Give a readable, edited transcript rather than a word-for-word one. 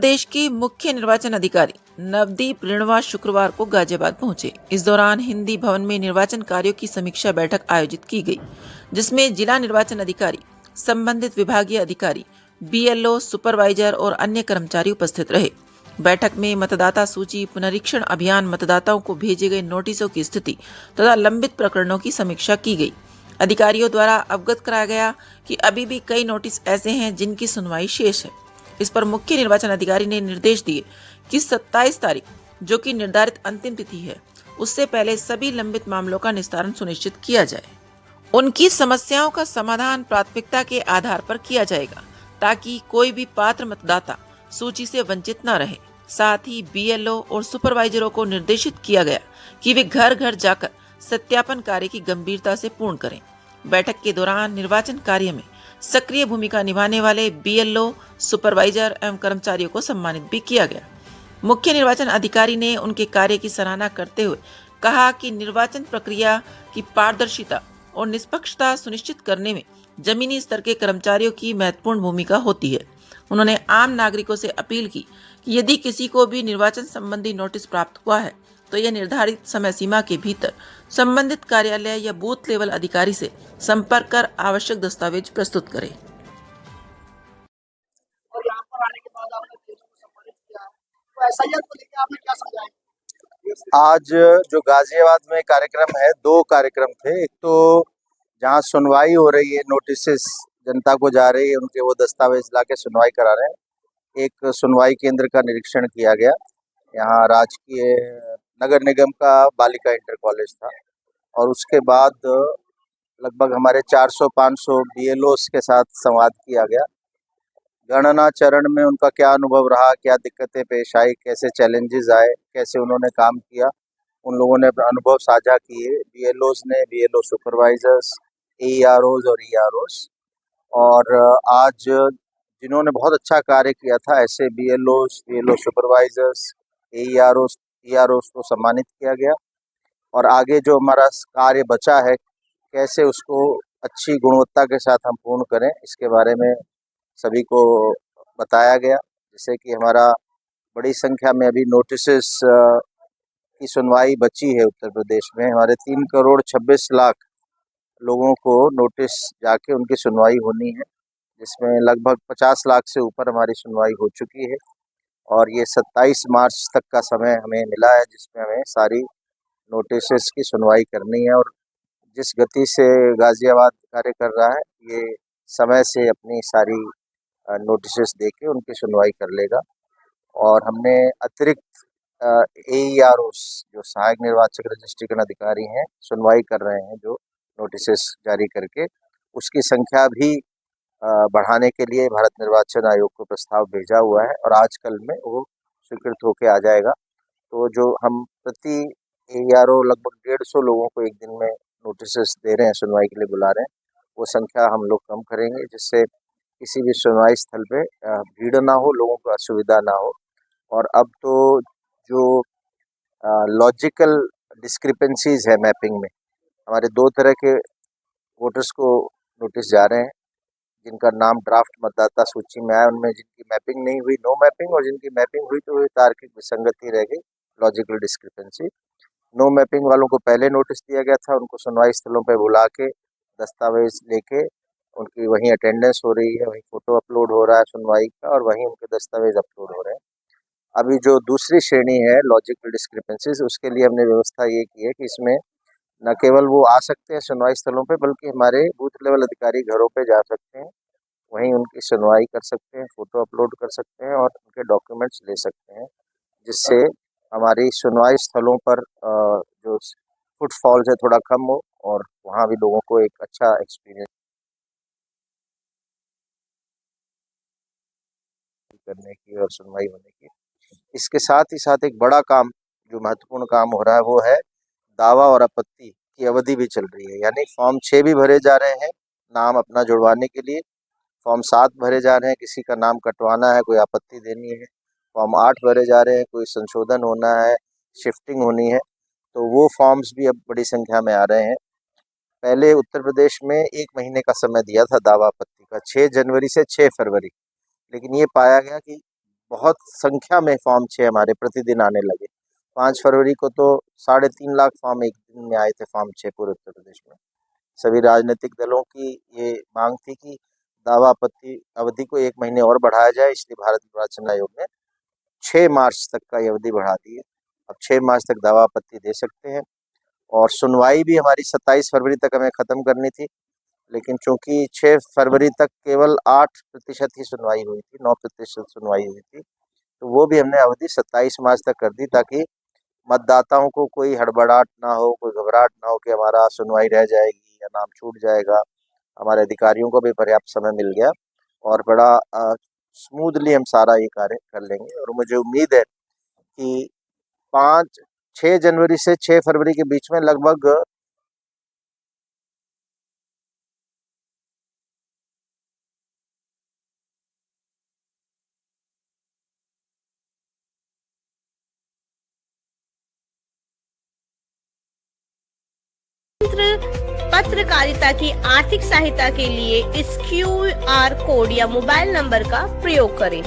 प्रदेश के मुख्य निर्वाचन अधिकारी नवदीप रिणवा शुक्रवार को गाजियाबाद पहुंचे। इस दौरान हिंदी भवन में निर्वाचन कार्यों की समीक्षा बैठक आयोजित की गई, जिसमें जिला निर्वाचन अधिकारी, संबंधित विभागीय अधिकारी, बीएलओ, सुपरवाइजर और अन्य कर्मचारी उपस्थित रहे। बैठक में मतदाता सूची पुनरीक्षण अभियान, मतदाताओं को भेजे गए नोटिसों की स्थिति तथा लंबित प्रकरणों की समीक्षा की गई। अधिकारियों द्वारा अवगत कराया गया कि अभी भी कई नोटिस ऐसे हैं जिनकी सुनवाई शेष है। इस पर मुख्य निर्वाचन अधिकारी ने निर्देश दिए कि 27 तारीख, जो कि निर्धारित अंतिम तिथि है, उससे पहले सभी लंबित मामलों का निस्तारण सुनिश्चित किया जाए। उनकी समस्याओं का समाधान प्राथमिकता के आधार पर किया जाएगा, ताकि कोई भी पात्र मतदाता सूची से वंचित न रहे। साथ ही बीएलओ और सुपरवाइजरों को निर्देशित किया गया कि वे घर घर जाकर सत्यापन कार्य की गंभीरता से पूर्ण करें। बैठक के दौरान निर्वाचन कार्य में सक्रिय भूमिका निभाने वाले बीएलओ, सुपरवाइजर एवं कर्मचारियों को सम्मानित भी किया गया। मुख्य निर्वाचन अधिकारी ने उनके कार्य की सराहना करते हुए कहा कि निर्वाचन प्रक्रिया की पारदर्शिता और निष्पक्षता सुनिश्चित करने में जमीनी स्तर के कर्मचारियों की महत्वपूर्ण भूमिका होती है। उन्होंने आम नागरिकों से अपील की कि यदि किसी को भी निर्वाचन संबंधी नोटिस प्राप्त हुआ है तो यह निर्धारित समय सीमा के भीतर संबंधित कार्यालय या बूथ लेवल अधिकारी से संपर्क कर आवश्यक दस्तावेज प्रस्तुत करें। और यहाँ पर आने के बाद आपने चीजों को सम्मानित किया है, तो एसआईआर को लेकर आपने क्या समझाया? आज जो गाजियाबाद में कार्यक्रम है, दो कार्यक्रम थे। एक तो जहाँ सुनवाई हो रही है, नोटिसेस जनता को जा रही है, उनके वो दस्तावेज लाके सुनवाई करा रहे हैं। एक सुनवाई केंद्र का निरीक्षण किया गया। यहाँ राजकीय नगर निगम का बालिका इंटर कॉलेज था, और उसके बाद लगभग हमारे 400-500 बीएलओस के साथ संवाद किया गया। गणना चरण में उनका क्या अनुभव रहा, क्या दिक्कतें पेश आई, कैसे चैलेंजेस आए, कैसे उन्होंने काम किया, उन लोगों ने अपना अनुभव साझा किए। बीएलओस ने, बीएलओ सुपरवाइजर्स, एईआरओस और ईआरओस, और आज जिन्होंने बहुत अच्छा कार्य किया था, ऐसे बीएलओस, बीएलओ सुपरवाइजर्स, एईआरओस, ईआरओस को सम्मानित किया गया। और आगे जो हमारा कार्य बचा है, कैसे उसको अच्छी गुणवत्ता के साथ हम पूर्ण करें, इसके बारे में सभी को बताया गया। जैसे कि हमारा बड़ी संख्या में अभी नोटिसेस की सुनवाई बची है उत्तर प्रदेश में। हमारे 3,26,00,000 लोगों को नोटिस जाके उनकी सुनवाई होनी है, जिसमें लगभग 50 लाख से ऊपर हमारी सुनवाई हो चुकी है। और ये 27 मार्च तक का समय हमें मिला है, जिसमें हमें सारी नोटिसेस की सुनवाई करनी है। और जिस गति से गाजियाबाद कार्य कर रहा है, ये समय से अपनी सारी नोटिसेस देके उनकी सुनवाई कर लेगा। और हमने अतिरिक्त एईआरओस, जो सहायक निर्वाचक रजिस्ट्रेशन अधिकारी हैं, सुनवाई कर रहे हैं, जो नोटिसेस जारी करके, उसकी संख्या भी बढ़ाने के लिए भारत निर्वाचन आयोग को प्रस्ताव भेजा हुआ है, और आज कल में वो स्वीकृत होके आ जाएगा। तो जो हम प्रति एईआरओ लगभग 150 लोगों को एक दिन में नोटिसेस दे रहे हैं, सुनवाई के लिए बुला रहे हैं, वो संख्या हम लोग कम करेंगे, जिससे किसी भी सुनवाई स्थल पे भीड़ ना हो, लोगों को असुविधा ना हो। और अब तो जो लॉजिकल डिस्क्रिपेंसीज है मैपिंग में, हमारे 2 तरह के वोटर्स को नोटिस जा रहे हैं, जिनका नाम ड्राफ्ट मतदाता सूची में आया, उनमें जिनकी मैपिंग नहीं हुई, नो मैपिंग, और जिनकी मैपिंग हुई तो तार्किक विसंगति रह गई, लॉजिकल डिस्क्रिपेंसी। नो मैपिंग वालों को पहले नोटिस दिया गया था, उनको सुनवाई स्थलों पर बुला के दस्तावेज लेके उनकी वहीं अटेंडेंस हो रही है, वहीं फोटो अपलोड हो रहा है सुनवाई का, और वहीं उनके दस्तावेज अपलोड हो रहे हैं। अभी जो दूसरी श्रेणी है लॉजिकल डिस्क्रिपेंसीज, उसके लिए हमने व्यवस्था ये की है कि इसमें न केवल वो आ सकते हैं सुनवाई स्थलों पे, बल्कि हमारे बूथ लेवल अधिकारी घरों पे जा सकते हैं, वहीं उनकी सुनवाई कर सकते हैं, फोटो अपलोड कर सकते हैं और उनके डॉक्यूमेंट्स ले सकते हैं, जिससे हमारी सुनवाई स्थलों पर जो फुटफॉल्स है थोड़ा कम हो, और वहाँ भी लोगों को एक अच्छा एक्सपीरियंस करने की और सुनवाई होने की। इसके साथ ही साथ एक बड़ा काम, जो महत्वपूर्ण काम हो रहा है, वो है दावा और आपत्ति की अवधि भी चल रही है। यानी फॉर्म 6 भी भरे जा रहे हैं नाम अपना जुड़वाने के लिए, फॉर्म 7 भरे जा रहे हैं, किसी का नाम कटवाना है, कोई आपत्ति देनी है, फॉर्म 8 भरे जा रहे हैं, कोई संशोधन होना है, शिफ्टिंग होनी है, तो वो फॉर्म्स भी अब बड़ी संख्या में आ रहे हैं। पहले उत्तर प्रदेश में 1 महीने का समय दिया था दावा आपत्ति का, 6 जनवरी से 6 फरवरी, लेकिन ये पाया गया कि बहुत संख्या में फॉर्म 6 हमारे प्रतिदिन आने लगे। 5 फरवरी को तो 3.5 लाख फॉर्म एक दिन में आए थे, फॉर्म 6 पूरे उत्तर प्रदेश में। सभी राजनीतिक दलों की ये मांग थी कि दावा आपत्ति अवधि को 1 महीने और बढ़ाया जाए, इसलिए भारत निर्वाचन आयोग ने 6 मार्च तक का ये अवधि बढ़ा दी है। अब 6 मार्च तक दावा आपत्ति दे सकते हैं और सुनवाई भी हमारी 27 फरवरी तक हमें ख़त्म करनी थी, लेकिन चूंकि 6 फरवरी तक केवल 8% ही सुनवाई हुई थी, 9% सुनवाई हुई थी, तो वो भी हमने अवधि 27 मार्च तक कर दी ताकि मतदाताओं को कोई हड़बड़ाहट ना हो, कोई घबराहट ना हो कि हमारा सुनवाई रह जाएगी या नाम छूट जाएगा। हमारे अधिकारियों को भी पर्याप्त समय मिल गया और बड़ा स्मूथली हम सारा ये कार्य कर लेंगे और मुझे उम्मीद है कि 6 जनवरी से 6 फरवरी के बीच में लगभग पत्रकारिता की आर्थिक सहायता के लिए इस QR कोड या मोबाइल नंबर का प्रयोग करें।